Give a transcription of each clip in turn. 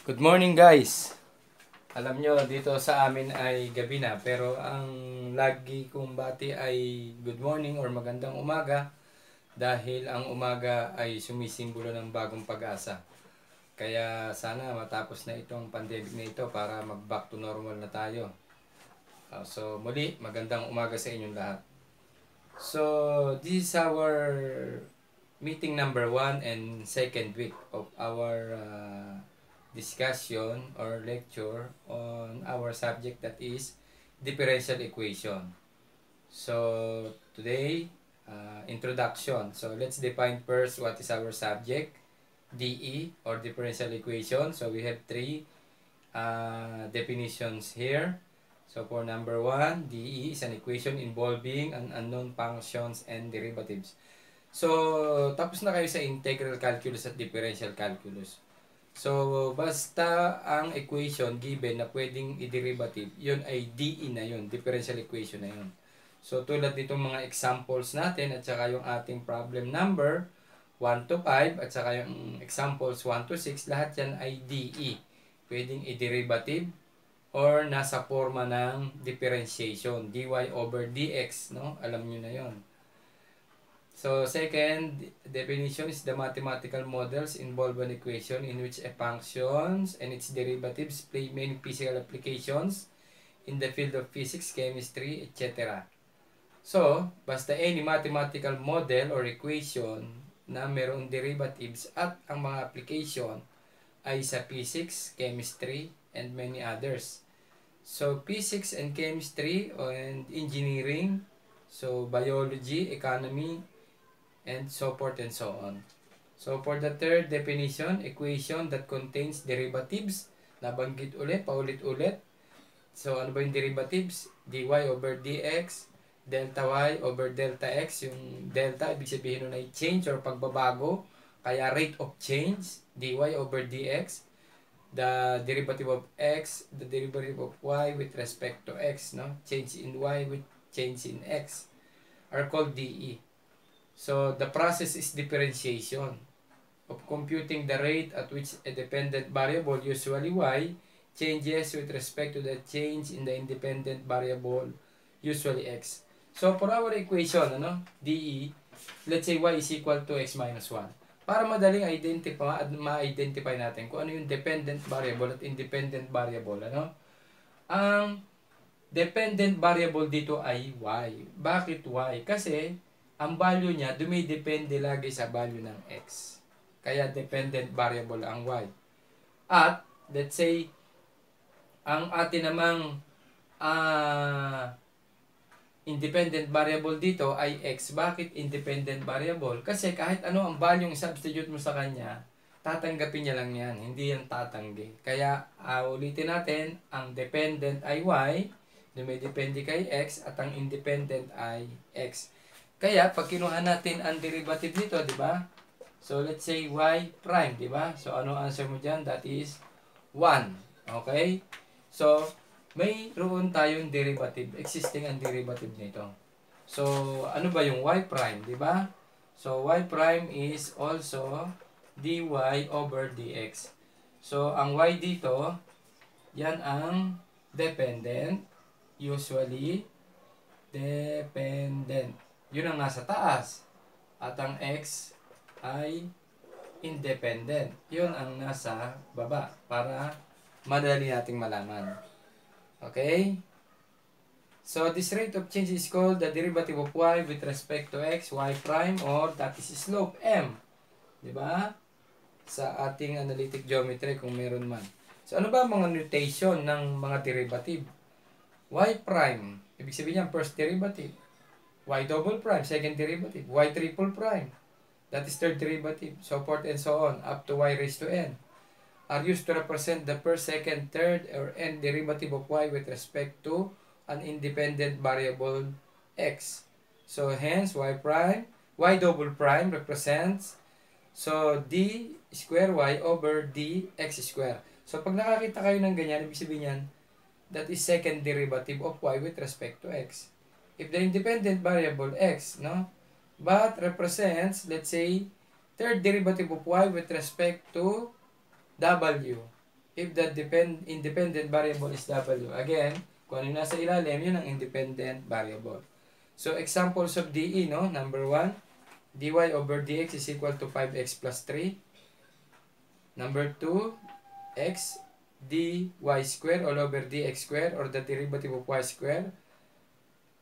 Good morning guys! Alam nyo, dito sa amin ay gabi na, pero ang lagi kong bati ay good morning or magandang umaga dahil ang umaga ay sumisimbolo ng bagong pag-asa. Kaya sana matapos na itong pandemic na ito para mag back to normal na tayo. So muli, magandang umaga sa inyong lahat. So this is our meeting number 1 and second week of our discussion or lecture on our subject, that is differential equation. So today, introduction. So let's define first what is our subject, DE or differential equation. So we have three definitions here. So for number 1, DE is an equation involving an unknown functions and derivatives. So tapos na kayo sa integral calculus at differential calculus. So, basta ang equation given na pwedeng i-derivative, yun ay DE na yun, differential equation na yun. So, tulad nitong mga examples natin at saka yung ating problem number 1 to 5 at saka yung examples 1 to 6, lahat yan ay DE. Pwedeng i-derivative or nasa forma ng differentiation, dy over dx, no? Alam nyo na yun. So, second definition is the mathematical models involve an equation in which a functions and its derivatives play many physical applications in the field of physics, chemistry, etc. So, basta any mathematical model or equation na mayroong derivatives at ang mga application ay sa physics, chemistry, and many others. So, physics and chemistry and engineering, so biology, economy, and so forth and so on. So for the third definition, equation that contains derivatives, nabanggit ulit, paulit-ulit. So ano ba yung derivatives? dy over dx, delta y over delta x. Yung delta, ibig sabihin nun ay change or pagbabago. Kaya rate of change, dy over dx. The derivative of x, the derivative of y with respect to x, no? Change in y with change in x are called dE. So, the process is differentiation of computing the rate at which a dependent variable, usually y, changes with respect to the change in the independent variable, usually x. So, for our equation, DE, let's say y is equal to x minus 1. Para madaling ma-identify natin kung ano yung dependent variable at independent variable, Ang dependent variable dito ay y. Bakit y? Kasi ang value niya dumidepende lagi sa value ng x. Kaya dependent variable ang y. At let's say ang atin namang independent variable dito ay x. Bakit independent variable? Kasi kahit ano ang value yung substitute mo sa kanya, tatanggapin niya lang yan. Hindi yan tatanggi. Kaya ulitin natin, ang dependent ay y, dumidepende kay x, at ang independent ay x. Kaya, pag kinuha natin ang derivative nito, di ba? So, let's say y prime, di ba? So, ano answer mo dyan? That is 1. Okay? So, mayroon tayong derivative. Existing ang derivative nito. So, ano ba yung y prime, di ba? So, y prime is also dy over dx. So, ang y dito, yan ang dependent. Usually, dependent. Yun ang nasa taas. At ang x ay independent. Yun ang nasa baba. Para madali nating malaman. Okay? So, this rate of change is called the derivative of y with respect to x, y prime, or that is slope, m. Diba? Sa ating analytic geometry kung meron man. So, ano ba mga notation ng mga derivative? Y prime. Ibig sabihin niya, first derivative. Y double prime, second derivative. Y triple prime, that is third derivative. So forth and so on, up to y raised to n, are used to represent the first, second, third, or n derivative of y with respect to an independent variable x. So hence, y prime, y double prime represents, so d square y over d x square. So pag nakakita kayo ng ganyan, ibig sabihin yan, that is second derivative of y with respect to x. If the independent variable x, but represents, let's say, third derivative of y with respect to w. if the independent variable is W. Again, kung ano yung nasa ilalim, yun ang independent variable. So, examples of DE, no? Number 1, dy over dx is equal to 5x plus 3. Number 2, x dy square all over dx square, or the derivative of y square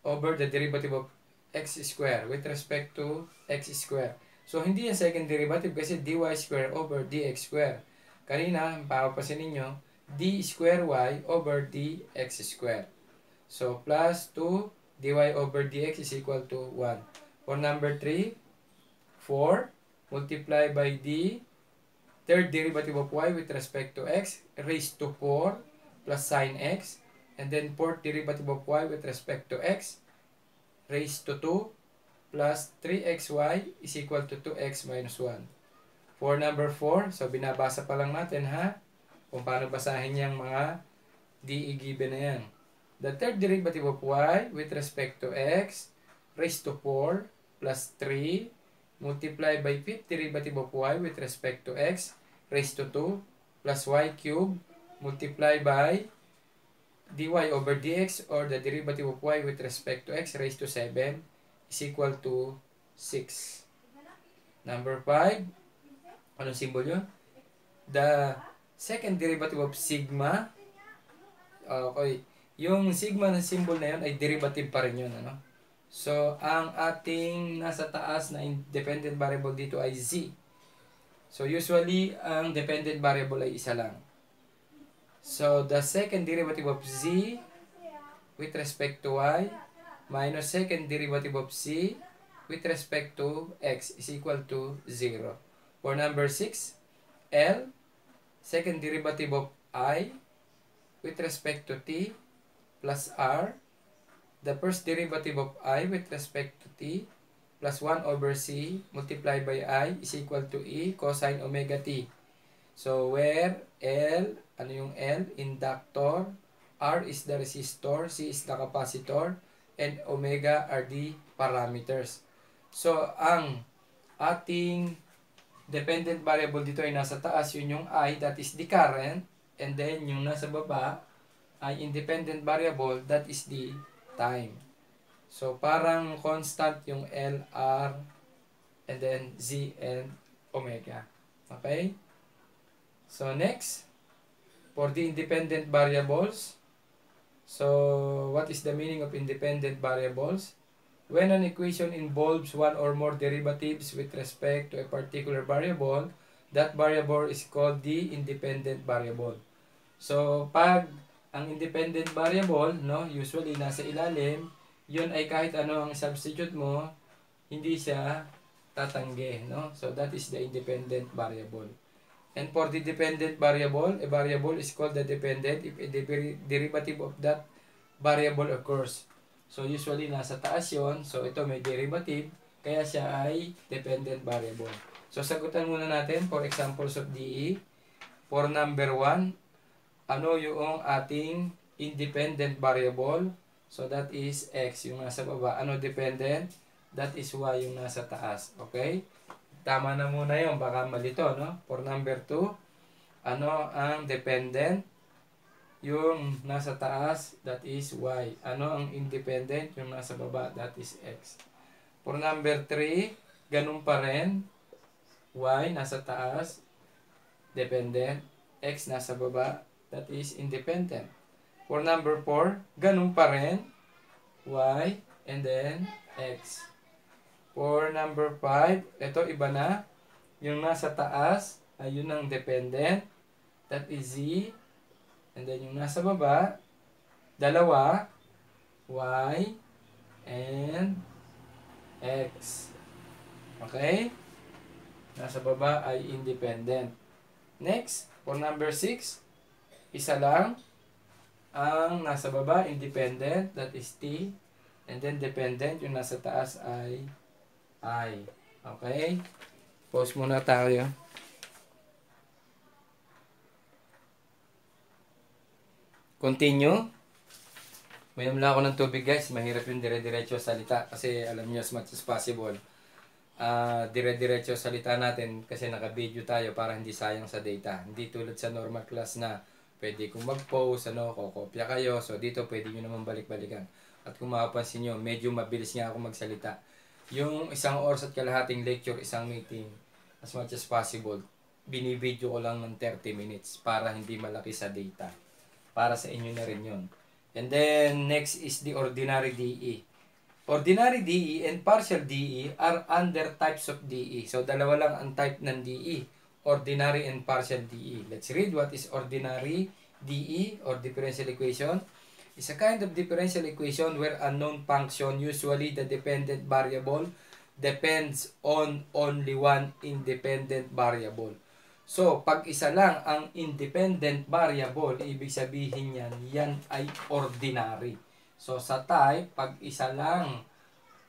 over the derivative of x square with respect to x square. So, hindi yung second derivative kasi dy square over dx square. Kanina, papapasin ninyo, d square y over dx square. So, plus 2 dy over dx is equal to 1. For number 3, 4 multiply by d third derivative of y with respect to x raised to 4 plus sine x, and then fourth derivative of y with respect to x raised to 2 plus 3xy is equal to 2x minus 1. For number 4, so binabasa pa lang natin ha, kung paano basahin yung mga DE given na yan. The third derivative of y with respect to x raised to 4 plus 3 multiply by fifth derivative of y with respect to x raised to 2 plus y cubed multiply by dy over dx, or the derivative of y with respect to x raised to 7 is equal to 6. Number 5, anong symbol yun? The second derivative of sigma, okay, yung sigma na symbol na yun ay derivative pa rin yun, ano? So, ang ating nasa taas na independent variable dito ay z. So, usually, ang dependent variable ay isa lang. So, the second derivative of z with respect to y minus second derivative of z with respect to x is equal to 0. For number 6, L, second derivative of I with respect to t plus r, the first derivative of I with respect to t plus 1 over c multiplied by I is equal to e cosine omega t. So, where L, ano yung L? Inductor, R is the resistor, C is the capacitor, and omega are the parameters. So, ang ating dependent variable dito ay nasa taas, yun yung I, that is the current, and then yung nasa baba ay independent variable, that is the time. So, parang constant yung L, R, and then Z and omega. Okay? So, next, for the independent variables, so, what is the meaning of independent variables? When an equation involves one or more derivatives with respect to a particular variable, that variable is called the independent variable. So, pag ang independent variable, no, usually nasa ilalim, yun ay kahit ano ang substitute mo, hindi siya tatanggi, no? So, that is the independent variable. And for the dependent variable, a variable is called the dependent if a derivative of that variable occurs. So, usually nasa taas yun. So, ito may derivative, kaya siya ay dependent variable. So, sagutan muna natin for examples of DE. For number 1, ano yung ating independent variable? So, that is x, yung nasa baba. Ano dependent? That is y, yung nasa taas. Okay? Tama na muna yun. Baka malito, no? For number 2, ano ang dependent? Yung nasa taas, that is y. Ano ang independent? Yung nasa baba, that is x. For number 3, ganun pa rin. Y, nasa taas, dependent. X, nasa baba, that is independent. For number 4, ganun pa rin. Y, and then x. For number 5, ito iba na. Yung nasa taas, ay yun ang dependent. That is z. And then yung nasa baba, dalawa, y, and x. Okay? Nasa baba ay independent. Next, for number 6, isa lang. Ang nasa baba, independent, that is t. And then dependent, yung nasa taas ay I. Okay? Pause muna tayo. Continue. Mayroon lang ako ng tubig guys. Mahirap yung dire-diretso salita kasi alam niyo as much as possible. dire-diretso salita natin kasi naka-video tayo para hindi sayang sa data. Hindi tulad sa normal class na pwede kong mag-post, kokopya kayo. So, dito pwede nyo naman balik-balikan. At kung mapapansin nyo, medyo mabilis nga ako magsalita. Yung 1 oras at kalahating lecture, isang meeting, as much as possible, binibideo ko lang ng 30 minutes para hindi malaki sa data. Para sa inyo na rin yun. And then, next is the ordinary DE. Ordinary DE and partial DE are under types of DE. So, dalawa lang ang type ng DE. Ordinary and partial DE. Let's read what is ordinary DE or differential equation. It's a kind of differential equation where a known function, usually the dependent variable, depends on only one independent variable. So, pag isa lang ang independent variable, ibig sabihin yan ay ordinary. So, sa type, pag isa lang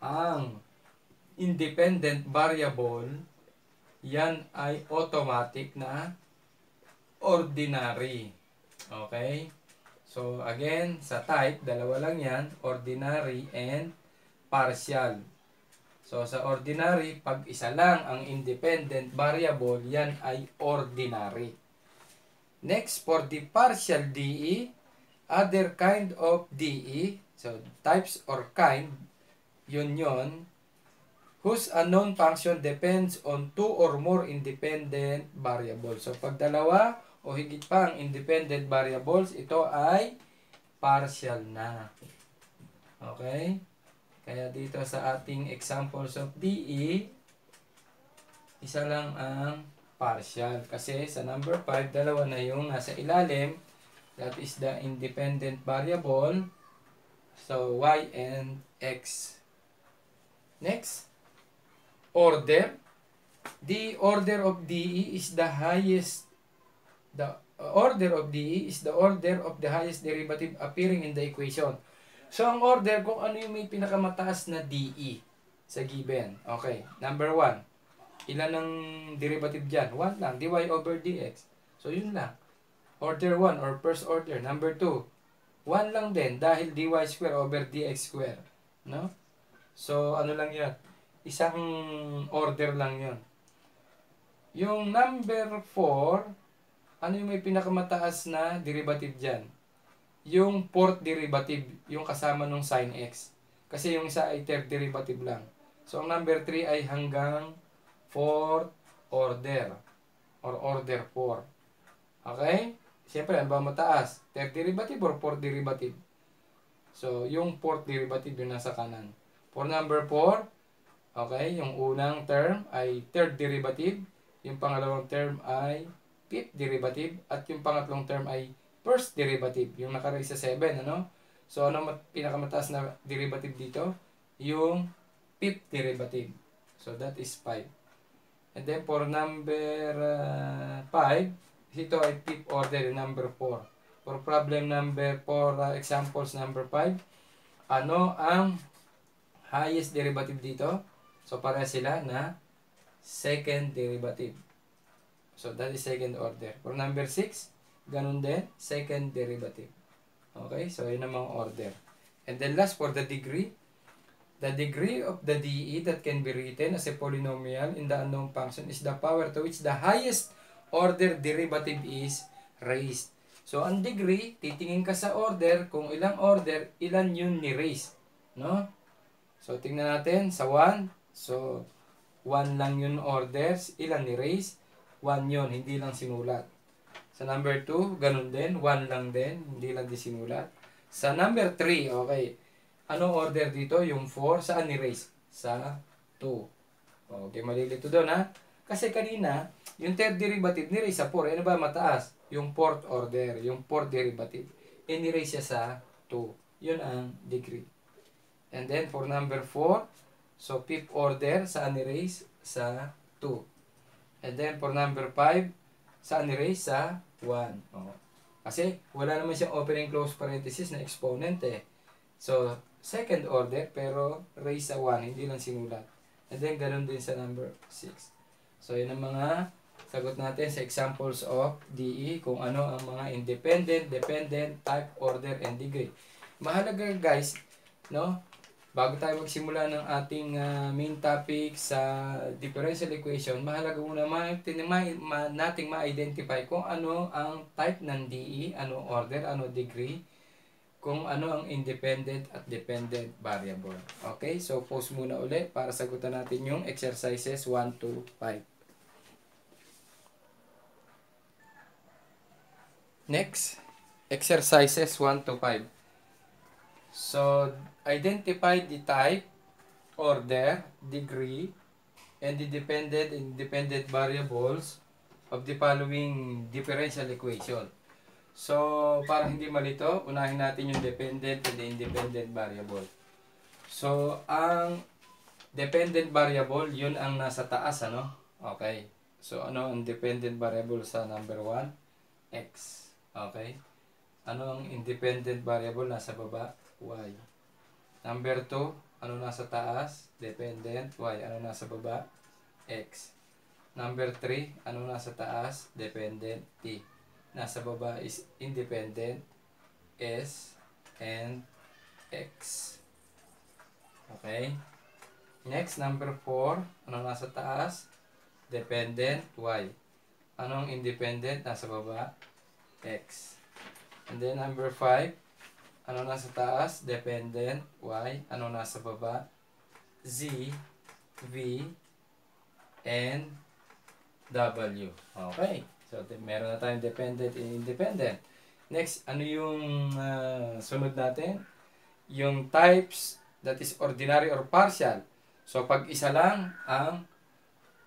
ang independent variable, yan ay automatic na ordinary. Okay? So, again, sa type, dalawa lang yan, ordinary and partial. So, sa ordinary, pag isa lang ang independent variable, yan ay ordinary. Next, for the partial DE, other kind of DE, so types or kind, yun, whose unknown function depends on 2 or more independent variables. So, pag dalawa o higit pa ang independent variables, ito ay partial na. Okay? Kaya dito sa ating examples of DE, isa lang ang partial. Kasi sa number 5, dalawa na yung nasa ilalim. That is the independent variable. So, y and x. Next, order. The order of DE is the highest. The order of DE is the order of the highest derivative appearing in the equation. So, ang order kung ano yung may pinakamataas na DE sa given. Okay, number 1. Ilan ang derivative dyan? 1 lang, dy over dx. So, yun lang. Order 1 or first order. Number 2, 1 lang din dahil dy square over dx square. No? So, ano lang yan? Isang order lang yun. Yung number 4, ano yung may pinakamataas na derivative dyan? Yung fourth derivative, yung kasama nung sin x. Kasi yung isa ay third derivative lang. So, ang number 3 ay hanggang fourth order or order 4. Okay? Siyempre, ano ba mataas? Third derivative or fourth derivative? So, yung fourth derivative yung nasa kanan. For number 4, okay, yung unang term ay third derivative. Yung pangalawang term ay fifth derivative. At yung pangatlong term ay first derivative. Yung nakarelate sa 7, ano? So, ano pinakamataas na derivative dito? Yung fifth derivative. So, that is 5. And then, for number 5, ito ay fifth order, number 4. For problem number 4, examples number 5, ano ang highest derivative dito? So, pareha sila na second derivative. So, that is second order. For number 6, ganun din, second derivative. Okay? So, yun ang mga order. And then last, for the degree of the DE that can be written as a polynomial in the unknown function is the power to which the highest order derivative is raised. So, ang degree, titingin ka sa order, kung ilang order, ilan yun ni-raise. No? So, tingnan natin sa 1. So, 1 lang yun orders. Ilan ni-raise? 1 yun, hindi lang sinulat. Sa number 2, ganun din. 1 lang din, hindi lang din sinulat. Sa number 3, okay. Anong order dito? Yung 4, saan ni-raise? Sa 2. Okay, malilito doon ha. Kasi kanina, yung third derivative ni-raise sa 4. Ano ba mataas? Yung fourth order, yung fourth derivative. Ni-raise siya sa 2. Yun ang degree. And then for number 4, so fifth order, saan ni-raise? Sa 2. And then for number 5, saan ni-raise? Sa 1. Oh. Kasi wala naman siyang opening close parenthesis na exponent eh. So, second order, pero raise sa 1, hindi lang sinulat. And then ganun din sa number 6. So, yun ang mga sagot natin sa examples of DE, kung ano ang mga independent, dependent, type, order, and degree. Mahalaga guys, no? bago tayo magsimula ng ating main topic sa differential equation, mahalaga muna nating ma-identify kung ano ang type ng DE, ano order, ano degree, kung ano ang independent at dependent variable. Okay, so pause muna ulit para sagutan natin yung exercises 1 to 5. Next, exercises 1 to 5. So, identify the type, order, degree, and the dependent and independent variables of the following differential equation. So, para hindi malito, unahin natin yung dependent and the independent variable. So, ang dependent variable, yun ang nasa taas, ano? Okay. So, ano ang dependent variable sa number 1? X. Okay. Ano ang independent variable nasa baba? Y. Number 2, ano nasa taas? Dependent. Y. Ano nasa baba? X. Number 3, ano nasa taas? Dependent. T. Nasa baba is independent. S and X. Okay. Next, number 4, ano nasa taas? Dependent. Y. Anong independent? Nasa baba? X. And then number 5, ano nasa taas? Dependent. Y. Ano nasa baba? Z, V, and W. Okay. So, meron na tayong dependent and independent. Next, ano yung sunod natin? Yung types that is ordinary or partial. So, pag isa lang ang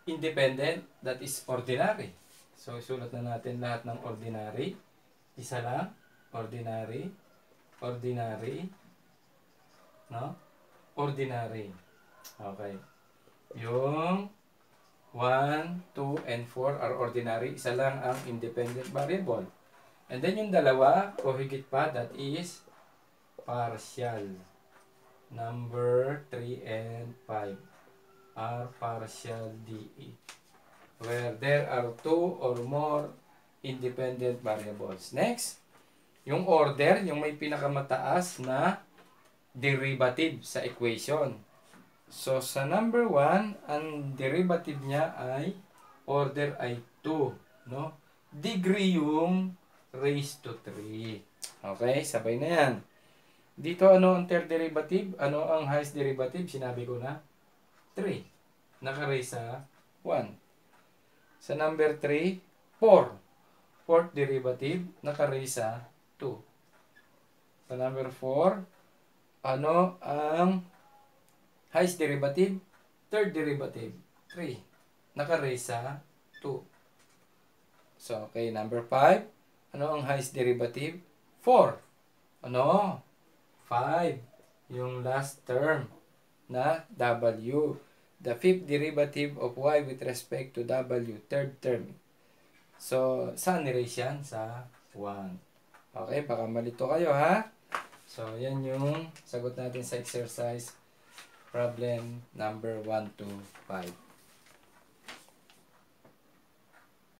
independent, that is ordinary. So, isulat na natin lahat ng ordinary. Isa lang, ordinary, ordinary, no? Ordinary. Okay. Yung 1, 2, and 4 are ordinary. Isa lang ang independent variable. And then yung dalawa, o higit pa, that is partial. Number 3 and 5 are partial DE, where there are 2 or more independent variables. Next, yung order, yung may pinakamataas na derivative sa equation. So, sa number 1, ang derivative niya ay order ay 2. No? Degree yung raised to 3. Okay, sabay na yan. Dito, ano ang third derivative? Ano ang highest derivative? Sinabi ko na 3. Naka-raise sa 1. Sa number 3, 4. Fourth derivative, naka-raise sa 2. Sa number 4, ano ang highest derivative? Third derivative, 3. Naka-raise sa 2. So, okay, number 5, ano ang highest derivative? 4. Ano? 5. Yung last term na W. The fifth derivative of Y with respect to W, third term. So, saan ni-raise yan? Sa 1. Okay, baka malito kayo ha? So, yan yung sagot natin sa exercise problem number 1 to 5.